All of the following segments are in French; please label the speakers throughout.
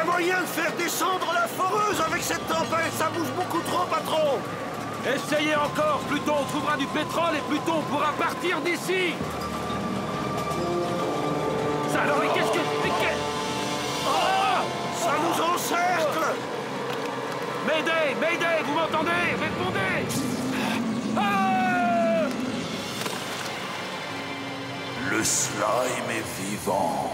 Speaker 1: moyen de faire descendre la foreuse avec cette tempête? Ça bouge beaucoup trop, patron.
Speaker 2: Essayez encore, plus tôt on trouvera du pétrole et plus tôt on pourra partir d'ici. Ça alors, mais qu'est-ce que...
Speaker 1: Oh, ça nous encercle.
Speaker 2: Mayday, Mayday, vous m'entendez? Répondez. Ah!
Speaker 3: Le slime est vivant.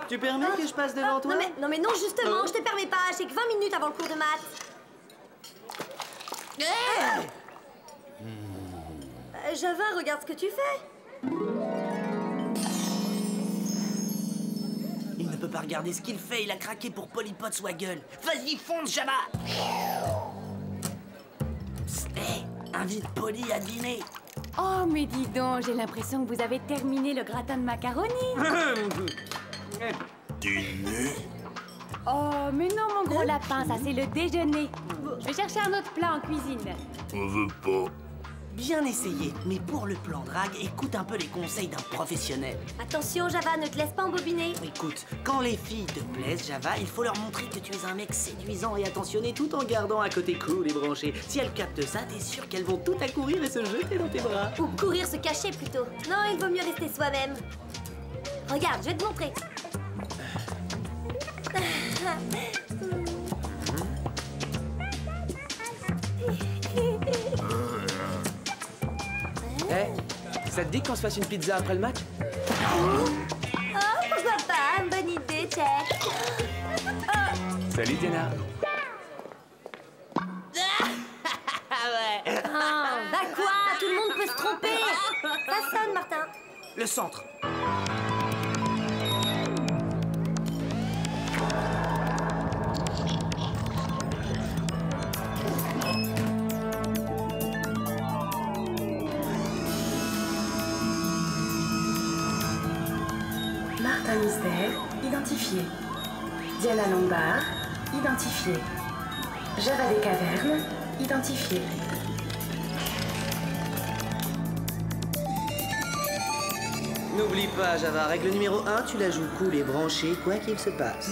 Speaker 4: Tu permets que je passe devant toi?
Speaker 5: Non mais non, justement, je te permets pas. J'ai que 20 minutes avant le cours de maths. Java, regarde ce que tu fais.
Speaker 4: Il ne peut pas regarder ce qu'il fait, il a craqué pour Polypod Swaggle. Vas-y, fonce, Java! Psst, hey, invite Polly à dîner.
Speaker 6: Oh, mais dis donc, j'ai l'impression que vous avez terminé le gratin de macaroni.
Speaker 3: Dîner?
Speaker 6: Oh, mais non, mon gros lapin, ça c'est le déjeuner. Je vais chercher un autre plat en cuisine.
Speaker 3: On veut pas.
Speaker 4: Bien essayé, mais pour le plan drague, écoute un peu les conseils d'un professionnel.
Speaker 5: Attention, Java, ne te laisse pas embobiner.
Speaker 4: Écoute, quand les filles te plaisent, Java, il faut leur montrer que tu es un mec séduisant et attentionné tout en gardant un côté cool et branché. Si elles captent ça, t'es sûr qu'elles vont tout accourir et se jeter dans tes bras.
Speaker 5: Ou courir se cacher plutôt. Non, il vaut mieux rester soi-même. Regarde, je vais te montrer.
Speaker 4: Hey, ça te dit qu'on se fasse une pizza après le match?
Speaker 5: Oh, pourquoi pas? Bonne idée, check.
Speaker 4: Salut, Diana.
Speaker 5: Bah quoi? Tout le monde peut se tromper. Ça sonne, Martin.
Speaker 4: Le centre.
Speaker 7: Martin Mystère, identifié. Diana Lombard, identifié. Java des Cavernes, identifié.
Speaker 4: N'oublie pas, Java, règle numéro 1, tu la joues cool et branchée, quoi qu'il se passe.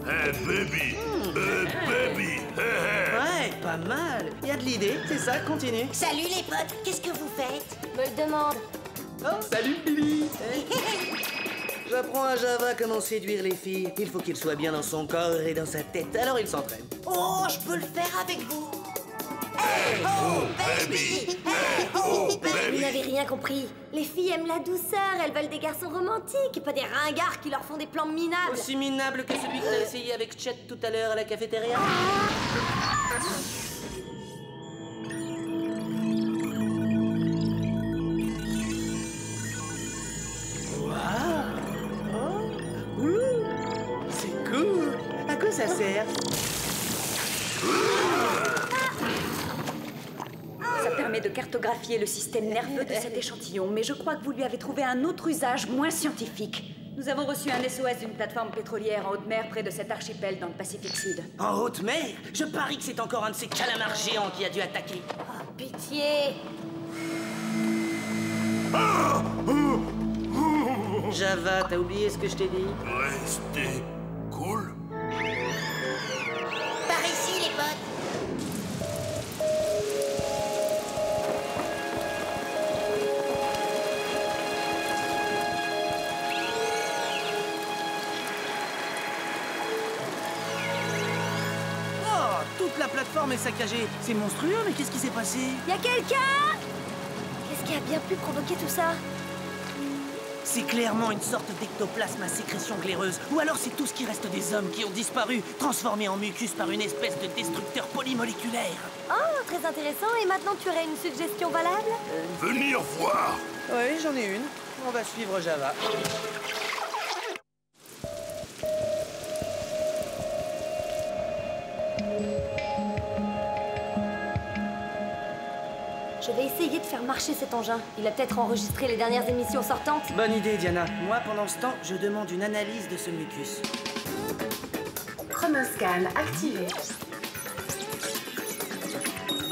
Speaker 3: Hey baby! Hey baby!
Speaker 4: Ouais, pas mal. Y a de l'idée, c'est ça, continue.
Speaker 5: Salut les potes, qu'est-ce que vous faites? Me le demande.
Speaker 4: Oh, salut Billy. J'apprends à Java comment séduire les filles. Il faut qu'il soit bien dans son corps et dans sa tête, alors il s'entraîne.
Speaker 5: Oh, je peux le faire avec vous.
Speaker 3: Hey oh baby! Hey oh
Speaker 5: Vous
Speaker 3: baby!
Speaker 5: n'avez rien compris. Les filles aiment la douceur, elles veulent des garçons romantiques et pas des ringards qui leur font des plans minables.
Speaker 4: Aussi minable que celui que t'as essayé avec Chet tout à l'heure à la cafétéria. C'est cool. À quoi ça sert?
Speaker 8: Ça permet de cartographier le système nerveux de cet échantillon, mais je crois que vous lui avez trouvé un autre usage moins scientifique. Nous avons reçu un SOS d'une plateforme pétrolière en haute mer près de cet archipel dans le Pacifique Sud.
Speaker 4: En haute mer? Je parie que c'est encore un de ces calamars géants qui a dû attaquer.
Speaker 5: Oh, pitié.
Speaker 4: Java, t'as oublié ce que je t'ai dit?
Speaker 3: Restez cool.
Speaker 5: Par ici, les potes.
Speaker 4: Oh, toute la plateforme est saccagée. C'est monstrueux, mais qu'est-ce qui s'est passé?
Speaker 5: Y a quelqu'un? Qu'est-ce qui a bien pu provoquer tout ça?
Speaker 4: C'est clairement une sorte d'ectoplasme à sécrétion glaireuse. Ou alors c'est tout ce qui reste des hommes qui ont disparu, transformés en mucus par une espèce de destructeur polymoléculaire.
Speaker 5: Oh, très intéressant. Et maintenant, tu aurais une suggestion valable?
Speaker 3: Venir voir.
Speaker 4: Oui, j'en ai une. On va suivre Java.
Speaker 5: Je vais essayer de faire marcher cet engin. Il a peut-être enregistré les dernières émissions sortantes.
Speaker 4: Bonne idée, Diana. Moi, pendant ce temps, je demande une analyse de ce mucus.
Speaker 7: Chronoscan activé.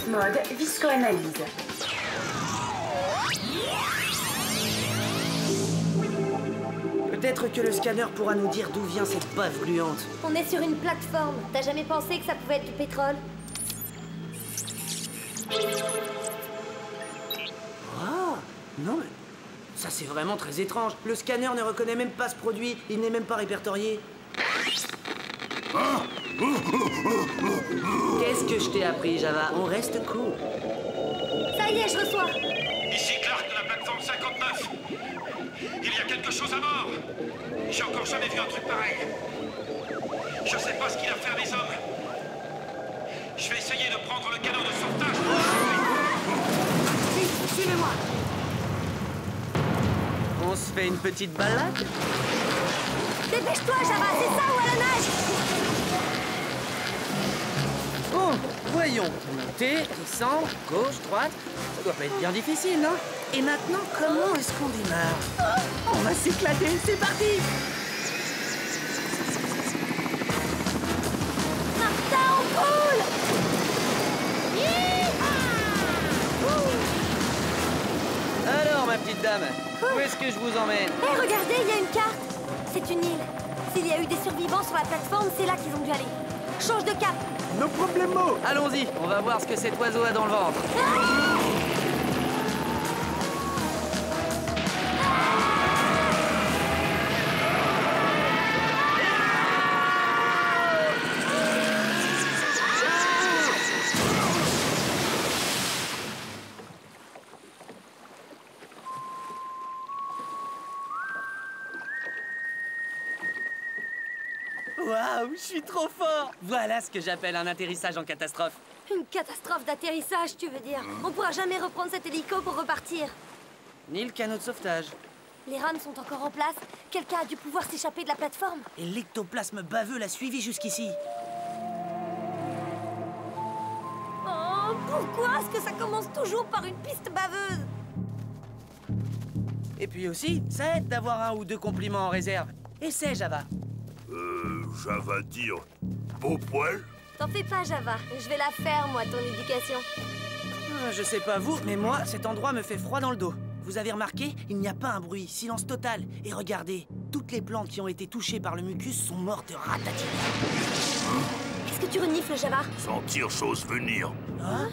Speaker 7: Mode viscoanalyse.
Speaker 4: Peut-être que le scanner pourra nous dire d'où vient cette bave gluante.
Speaker 5: On est sur une plateforme. T'as jamais pensé que ça pouvait être du pétrole?
Speaker 4: Non, mais ça c'est vraiment très étrange. Le scanner ne reconnaît même pas ce produit. Il n'est même pas répertorié. Qu'est-ce que je t'ai appris, Java? On reste cool.
Speaker 5: Ça y est, je reçois.
Speaker 2: Ici Clark de la plateforme 59. Il y a quelque chose à mort. J'ai encore jamais vu un truc pareil. Je sais pas ce qu'il a fait à mes hommes. Je vais essayer de prendre le canot de sauvetage.
Speaker 4: Vite, suivez-moi. On se fait une petite balade?
Speaker 5: Dépêche-toi, Java, c'est ça ou à la nage?
Speaker 4: Bon, voyons. Monter, descendre, gauche, droite. Ça doit pas être bien difficile, non? Et maintenant, comment est-ce qu'on démarre? On va s'éclater, c'est parti!
Speaker 5: Martha, on roule!
Speaker 4: Alors, ma petite dame, où est-ce que je vous emmène?
Speaker 5: Hé, regardez, il y a une carte. C'est une île. S'il y a eu des survivants sur la plateforme, c'est là qu'ils ont dû aller. Change de cap.
Speaker 1: No problemo.
Speaker 4: Allons-y, on va voir ce que cet oiseau a dans le ventre. Waouh, je suis trop fort! Voilà ce que j'appelle un atterrissage en catastrophe.
Speaker 5: Une catastrophe d'atterrissage, tu veux dire? On pourra jamais reprendre cet hélico pour repartir.
Speaker 4: Ni le canot de sauvetage.
Speaker 5: Les rames sont encore en place. Quelqu'un a dû pouvoir s'échapper de la plateforme.
Speaker 4: Et l'ectoplasme baveux l'a suivi jusqu'ici.
Speaker 5: Oh, pourquoi est-ce que ça commence toujours par une piste baveuse?
Speaker 4: Et puis aussi, ça aide d'avoir un ou deux compliments en réserve. Essaie, Java.
Speaker 3: Java dire beau poil.
Speaker 5: T'en fais pas, Java. Je vais la faire, moi, ton éducation.
Speaker 4: Je sais pas vous, mais moi, cet endroit me fait froid dans le dos. Vous avez remarqué? Il n'y a pas un bruit, silence total. Et regardez, toutes les plantes qui ont été touchées par le mucus sont mortes ratatinées.
Speaker 5: Qu'est-ce que tu renifles, Java?
Speaker 3: Sentir chose venir.
Speaker 4: Hein?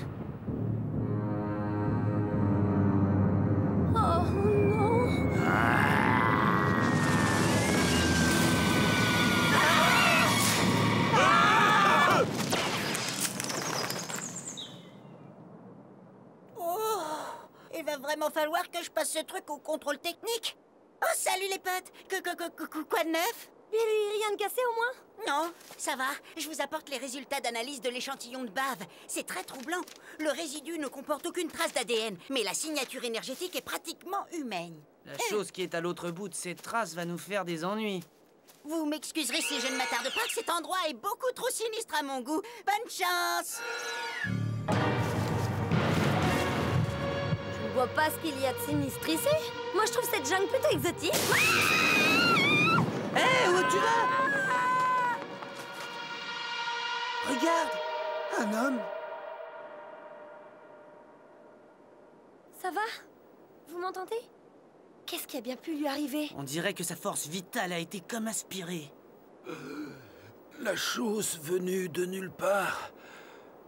Speaker 5: Oh non!
Speaker 9: Il va vraiment falloir que je passe ce truc au contrôle technique. Oh, salut les potes. Quoi de neuf?
Speaker 5: Rien de cassé au moins?
Speaker 9: Non, ça va. Je vous apporte les résultats d'analyse de l'échantillon de bave. C'est très troublant. Le résidu ne comporte aucune trace d'ADN, mais la signature énergétique est pratiquement humaine.
Speaker 4: La chose qui est à l'autre bout de cette trace va nous faire des ennuis.
Speaker 9: Vous m'excuserez si je ne m'attarde pas, que cet endroit est beaucoup trop sinistre à mon goût. Bonne chance!
Speaker 5: Je vois pas ce qu'il y a de sinistre ici. Moi, je trouve cette jungle plutôt exotique.
Speaker 4: Hé, où tu vas? Regarde, un homme.
Speaker 5: Ça va? Vous m'entendez? Qu'est-ce qui a bien pu lui arriver?
Speaker 4: On dirait que sa force vitale a été comme aspirée.
Speaker 1: La chose venue de nulle part.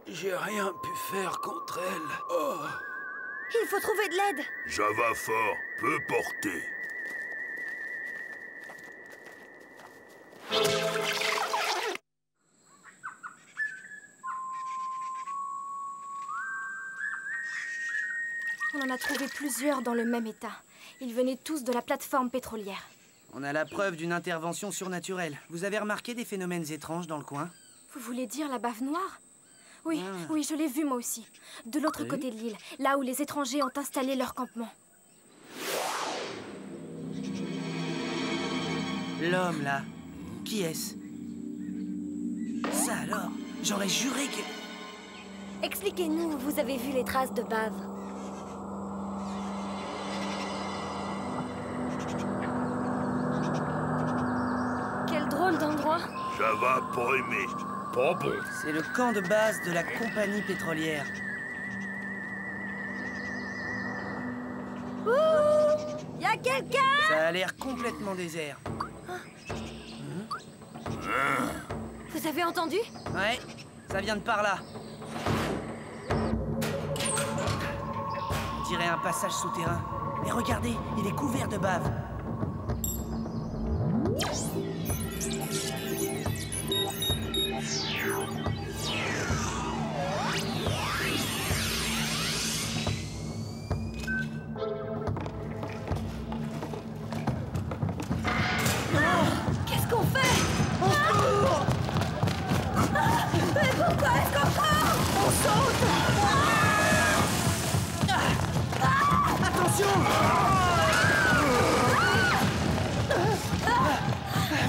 Speaker 1: J'ai rien pu faire contre elle. Oh.
Speaker 5: Il faut trouver de l'aide.
Speaker 3: Java fort peut porter.
Speaker 5: On en a trouvé plusieurs dans le même état. Ils venaient tous de la plateforme pétrolière.
Speaker 4: On a la preuve d'une intervention surnaturelle. Vous avez remarqué des phénomènes étranges dans le coin?
Speaker 5: Vous voulez dire la bave noire? Oui,
Speaker 4: Ah.
Speaker 5: oui, je l'ai vue moi aussi. De l'autre
Speaker 4: Oui.
Speaker 5: côté de l'île, là où les étrangers ont installé leur campement.
Speaker 4: L'homme, là. Qui est-ce? Ça alors? J'aurais juré que...
Speaker 5: Expliquez-nous où vous avez vu les traces de bave. Quel drôle d'endroit.
Speaker 3: Java pas aimé. Pas bon.
Speaker 4: C'est le camp de base de la compagnie pétrolière.
Speaker 5: Y a quelqu'un?
Speaker 4: Ça a l'air complètement désert.
Speaker 5: Vous avez entendu?
Speaker 4: Ouais, ça vient de par là. On dirait un passage souterrain. Mais regardez, il est couvert de bave.
Speaker 5: Qu'est-ce qu'on fait? Mais pourquoi est-ce qu'on court? On saute!
Speaker 4: Attention!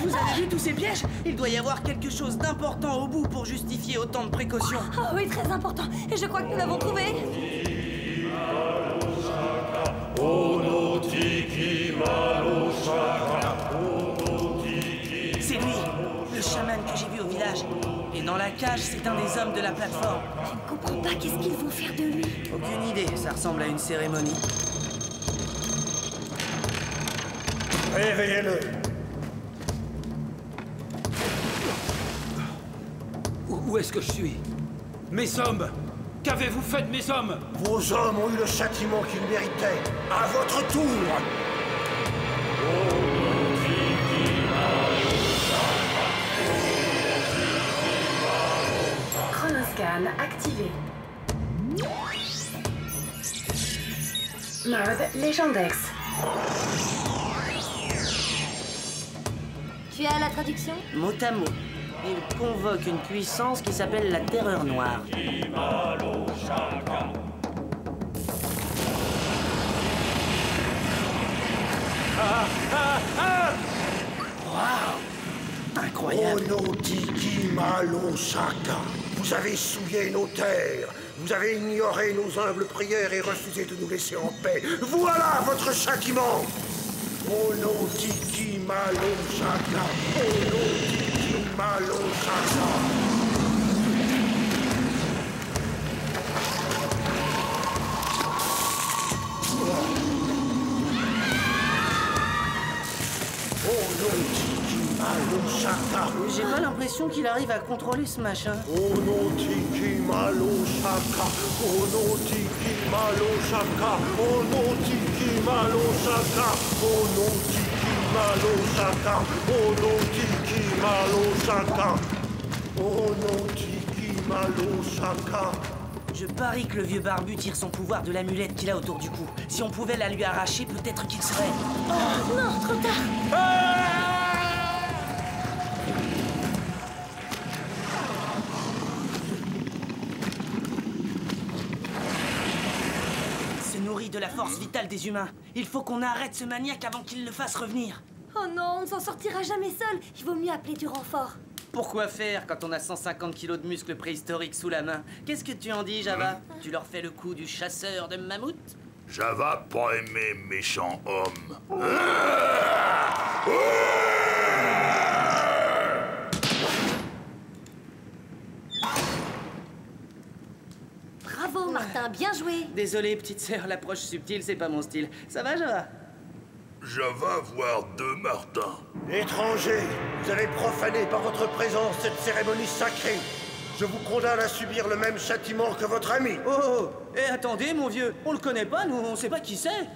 Speaker 4: Vous avez vu tous ces pièges? Il doit y avoir quelque chose d'important au bout pour justifier autant de précautions.
Speaker 5: Oh oui, très important. Et je crois que nous l'avons trouvé.
Speaker 4: C'est lui, le chaman que j'ai vu au village. Et dans la cage, c'est un des hommes de la plateforme.
Speaker 5: Je ne comprends pas qu'est-ce qu'ils vont faire de lui.
Speaker 4: Aucune idée, ça ressemble à une cérémonie.
Speaker 10: Réveillez-le.
Speaker 1: Où est-ce que je suis? Mes hommes! Qu'avez-vous fait de mes hommes?
Speaker 10: Vos hommes ont eu le châtiment qu'ils méritaient. À votre tour.
Speaker 7: Chronoscan activé. Mode Légendex.
Speaker 5: Tu as la traduction?
Speaker 4: Mot à mot, il convoque une puissance qui s'appelle la Terreur Noire. Waouh! Incroyable!
Speaker 10: Onotiki Malo Shaka. Vous avez souillé nos terres. Vous avez ignoré nos humbles prières et refusé de nous laisser en paix. Voilà votre châtiment. Onotiki Malo Shaka. Onotiki Malo Shaka.
Speaker 4: J'ai pas l'impression qu'il arrive à contrôler ce machin.
Speaker 10: Onotiki Malo Shaka. Onotiki Malo Shaka. Onotiki Malo Shaka. Onotiki Malo Shaka. Onotiki Malo Shaka. Onotiki Malo Shaka.
Speaker 4: Je parie que le vieux barbu tire son pouvoir de l'amulette qu'il a autour du cou. Si on pouvait la lui arracher, peut-être qu'il serait...
Speaker 5: Oh non, trop tard.
Speaker 4: Se nourrit de la force vitale des humains. Il faut qu'on arrête ce maniaque avant qu'il le fasse revenir.
Speaker 5: Oh non, on ne s'en sortira jamais seul. Il vaut mieux appeler du renfort.
Speaker 4: Pourquoi faire quand on a 150 kilos de muscles préhistoriques sous la main? Qu'est-ce que tu en dis, Java? Tu leur fais le coup du chasseur de mammouth?
Speaker 3: Java pas aimé méchant homme.
Speaker 5: Bravo, Martin, bien joué.
Speaker 4: Désolé, petite sœur, l'approche subtile, c'est pas mon style. Ça va, Java?
Speaker 3: Java voir deux Martin.
Speaker 10: Étrangers, vous avez profané par votre présence cette cérémonie sacrée. Je vous condamne à subir le même châtiment que votre ami.
Speaker 4: Oh, et attendez, mon vieux, on le connaît pas, nous, on sait pas qui c'est.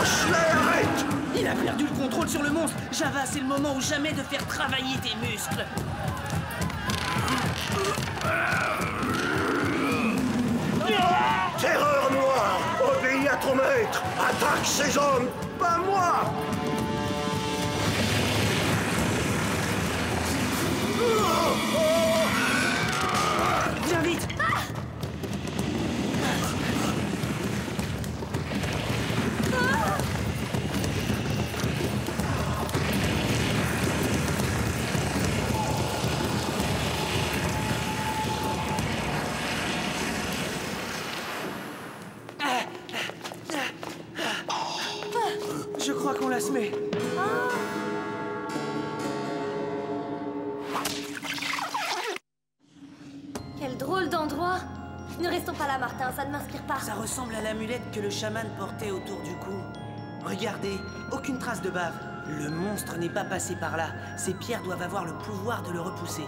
Speaker 10: Lâche-les, arrête!
Speaker 4: Il a perdu le contrôle sur le monstre. Java, c'est le moment ou jamais de faire travailler tes muscles.
Speaker 10: Terreur noire, obéis à ton maître. Attaque ces hommes, pas moi!
Speaker 4: Viens vite. Je crois qu'on l'a semé.
Speaker 5: Quel drôle d'endroit. Ne restons pas là, Martin, ça ne m'inspire pas.
Speaker 4: Ça ressemble à l'amulette que le chaman portait autour du cou. Regardez, aucune trace de bave. Le monstre n'est pas passé par là. Ces pierres doivent avoir le pouvoir de le repousser.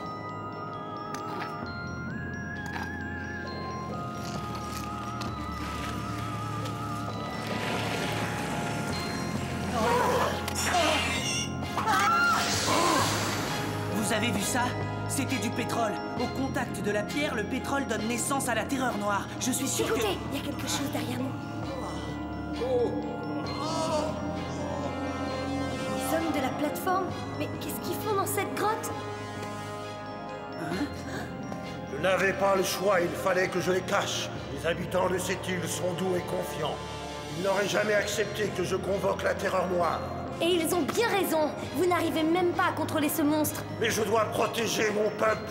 Speaker 4: Vous avez vu ça? C'était du pétrole. Au contact de la pierre, le pétrole donne naissance à la terreur noire. Je suis sûr que...
Speaker 5: Écoutez, il y a quelque chose derrière nous. Les hommes de la plateforme? Mais qu'est-ce qu'ils font dans cette grotte?
Speaker 10: Je n'avais pas le choix, il fallait que je les cache. Les habitants de cette île sont doux et confiants. Ils n'auraient jamais accepté que je convoque la terreur noire.
Speaker 5: Et ils ont bien raison. Vous n'arrivez même pas à contrôler ce monstre.
Speaker 10: Mais je dois protéger mon peuple.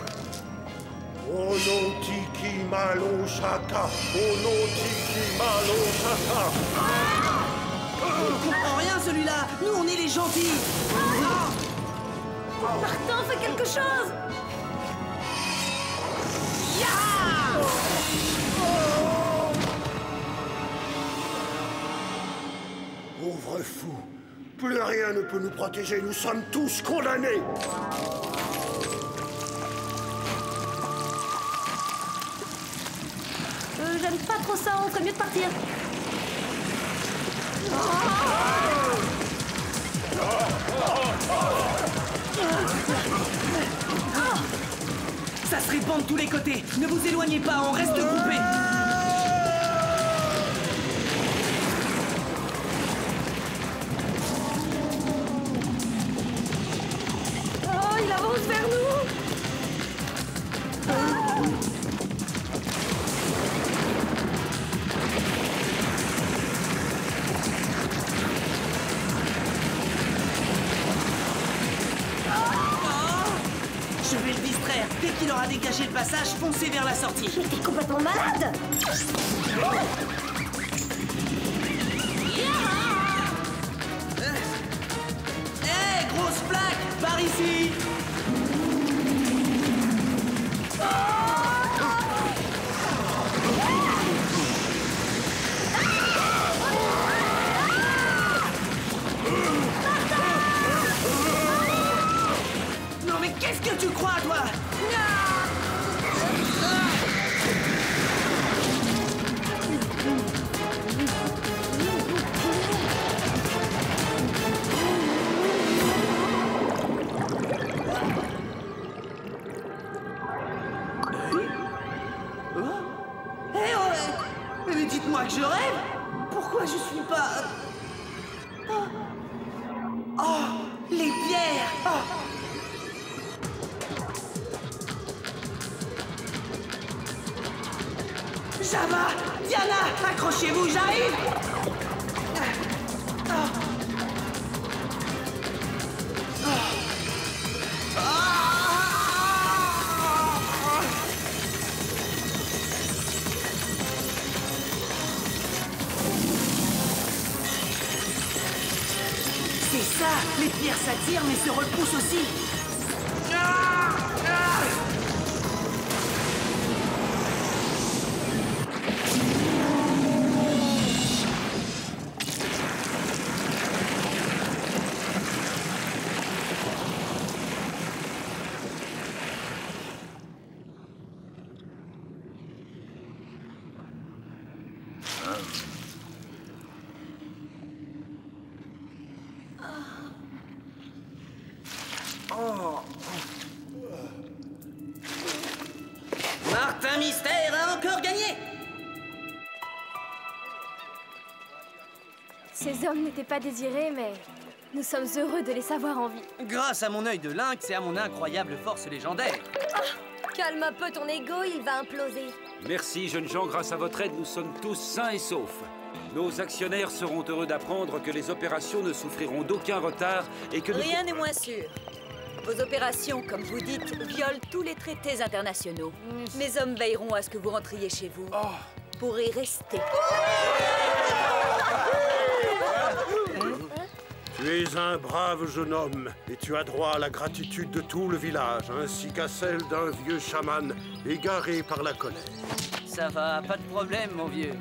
Speaker 10: Oh non tiki malo shaka. Oh non tiki malo shaka.
Speaker 4: On comprend rien celui-là. Nous on est les gentils.
Speaker 5: Martin, fais quelque chose.
Speaker 10: Pauvre fou. Plus rien ne peut nous protéger. Nous sommes tous condamnés.
Speaker 5: J'aime pas trop ça, on ferait mieux de partir.
Speaker 4: Ça se répand de tous les côtés. Ne vous éloignez pas, on reste groupés.
Speaker 5: Oh, il avance vers nous.
Speaker 4: Je vais le distraire. Dès qu'il aura dégagé le passage, foncez vers la sortie.
Speaker 5: Mais t'es complètement malade.
Speaker 4: Hé, grosse plaque, par ici. Non mais qu'est-ce que tu crois, toi? Mais dites-moi que je rêve. Pourquoi je suis pas... Oh, les pierres. Java, Diana, accrochez-vous, j'arrive. C'est ça, les pierres s'attirent mais se repoussent aussi. Martin Mystère a encore gagné.
Speaker 5: Ces hommes n'étaient pas désirés, mais nous sommes heureux de les savoir en vie.
Speaker 4: Grâce à mon œil de lynx et à mon incroyable force légendaire.
Speaker 5: Calme un peu ton ego, il va imploser.
Speaker 1: Merci, jeunes gens. Grâce à votre aide, nous sommes tous sains et saufs. Nos actionnaires seront heureux d'apprendre que les opérations ne souffriront d'aucun retard et que...
Speaker 8: Rien n'est moins sûr. Vos opérations, comme vous dites, violent tous les traités internationaux. Mes hommes veilleront à ce que vous rentriez chez vous. Pour y rester.
Speaker 10: Tu es un brave jeune homme et tu as droit à la gratitude de tout le village, ainsi qu'à celle d'un vieux chaman égaré par la colère.
Speaker 4: Ça va, pas de problème, mon vieux.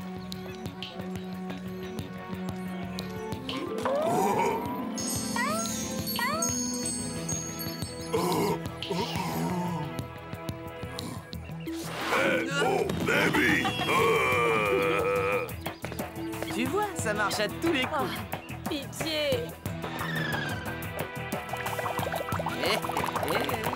Speaker 3: Oh, baby!
Speaker 4: Tu vois, ça marche à tous les coups.
Speaker 5: Pitié.
Speaker 4: Eh, eh, eh.